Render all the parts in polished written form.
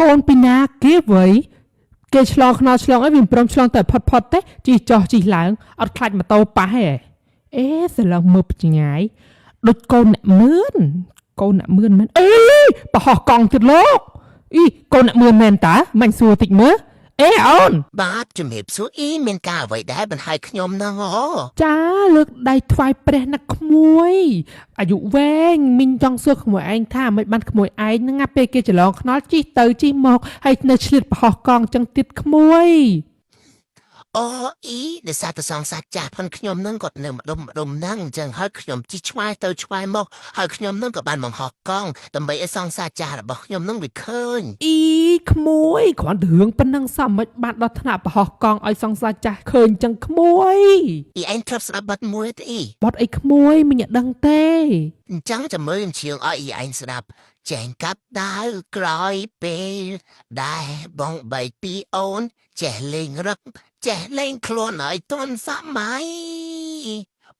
កូនពីណាគេវៃគេឆ្លងខ្នល់ឆ្លងអីវាព្រមឆ្លងតែផុតទេជីចោះជីឡើងអត់ខ្លាចម៉ូតូប៉ះហេអេសឡងមើលបញ្ញាយដូចកូនអ្នកមឿនកូនអ្នកមឿនមែនអេបោះកង់ទៀតលោកអីកូនអ្នកមឿនមែនតាមិនសួរតិចមើលអេអូនបាទជំរាបសួរអ៊ីមានការអ្វីដែរបន្ថែមខ្ញុំហ្នឹងហ៎ចាលើកដៃថ្វាយព្រះណាក្មួយអាយុវែងមីងចង់សួរក្មួយឯងថាមិនបានក្មួយឯងហ្នឹងពេលគេច្រឡងខ្នល់ជីទៅជីមកហើយនៅឆ្លៀតបោះកង់ចឹងទៀតក្មួយអូអ៊ីដែលសាទសងសាច់ចាស់ផងខ្ញុំហ្នឹងគាត់នៅម្ដុំហ្នឹងអញ្ចឹងហើយខ្ញុំជីឆ្វាយទៅឆ្វាយមកហើយខ្ញុំហ្នឹងក៏បានបង្ហោះកង់ដើម្បីឲ្យសងសាច់ចាស់របស់ខ្ញុំហ្នឹងវាឃើញអ៊ីក្មួយគ្រាន់តែរឿងប៉ុណ្ណឹងសោះមិនបានដល់ថ្នាក់បោះកង់ឲ្យសងសាច់ចាស់ឃើញចឹងក្មួយអ៊ីឯងធ្លាប់ស្ដាប់បទមួយទេអ៊ីបត់អីក្មួយមិនដឹងទេអញ្ចឹងចាំមើលខ្ញុំជឿឲ្យអ៊ីឯងស្ដាប់ចែងកាប់ដាវក្រោយពេលដែរបងបីពីអូនចេះលេងរឹកចេះលេងខ្លួនឲ្យទាន់សម័យ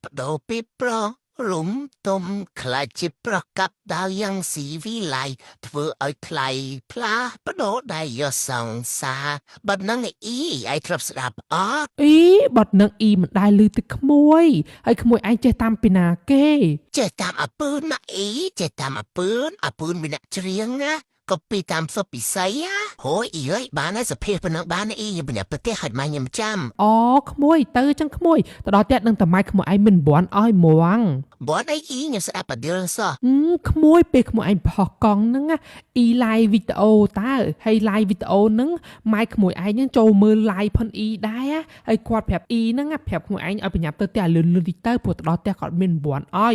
បដូរពីប្រុសរុំទុំខ្លាចជាប្រុសកាប់ដាវយ៉ាងស៊ីវិល័យធ្វើឲ្យថ្លៃផ្លាបដូរដៃយកសង្សារបាត់ហ្នឹងអ៊ីឯងធ្លាប់ស្ដាប់អត់អ៊ីបត់នឹងអ៊ីមិនដែលឮទឹកក្មួយហើយក្មួយឯងចេះតាមពីណាគេចេះតាមអាពឿនណាអ៊ីចេះតាមអាពឿនមានអ្នកច្រៀងណាក៏ពីតាមសុបពិសីហូយអ៊ីអើយបានហើយសភាប៉ុណ្ណឹងបានអ៊ីខ្ញុំប្រញាប់ប្រទេសហើយម៉ាញខ្ញុំចាំអូក្មួយទៅចឹងក្មួយទៅដល់ទៀតនឹងតម៉ៃក្មួយឯងមិនបន់ឲ្យមួងបន់អីអ៊ីខ្ញុំស្ដាប់បដិលសោះក្មួយពេលក្មួយឯងបោះកង់ហ្នឹងអ៊ី live វីដេអូតើហើយ live វីដេអូហ្នឹងម៉ែក្មួយឯងហ្នឹងចូលមើល live ផុនអ៊ីដែរហើយគាត់ប្រាប់អ៊ីហ្នឹងប្រាប់ក្មួយឯងឲ្យប្រញាប់ទៅផ្ទះលឿនតិចទៅព្រោះទៅដល់ផ្ទះគាត់មានបន់ឲ្យ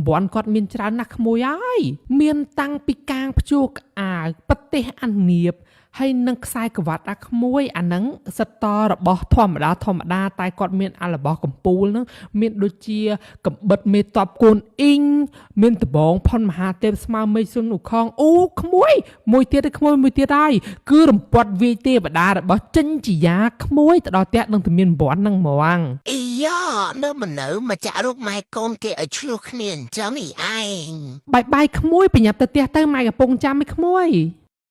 បន់គាត់មានច្រើនណាស់ក្មួយហើយមានតាំងពីកាងភ្ជួរក្អាវប្រទេសអានៀបហើយនឹងខ្សែក្រវ៉ាត់ក្មួយអាហ្នឹងសិតតរបស់ធម្មតាតែគាត់មានអារបស់កំពូលហ្នឹងមានដូចជាកំបិតមេតបគូនអ៊ីងមានដបងផុនមហាទេពស្មើមេសុនឧខងអូក្មួយមួយទៀតហើយគឺរំពាត់វាយទេវតារបស់ចិញ្ចយាក្មួយទៅដល់ផ្ទះនឹងតែមានបន់ហ្នឹងហ្មងអ៊ីយ៉ានៅមិននៅមកចាក់រូបម៉ែកូនគេឲ្យឆ្លោះគ្នាអញ្ចឹងអ៊ីឯងបាយក្មួយប្រញាប់ទៅផ្ទះទៅម៉ែកំពុងចាំឯក្មួយ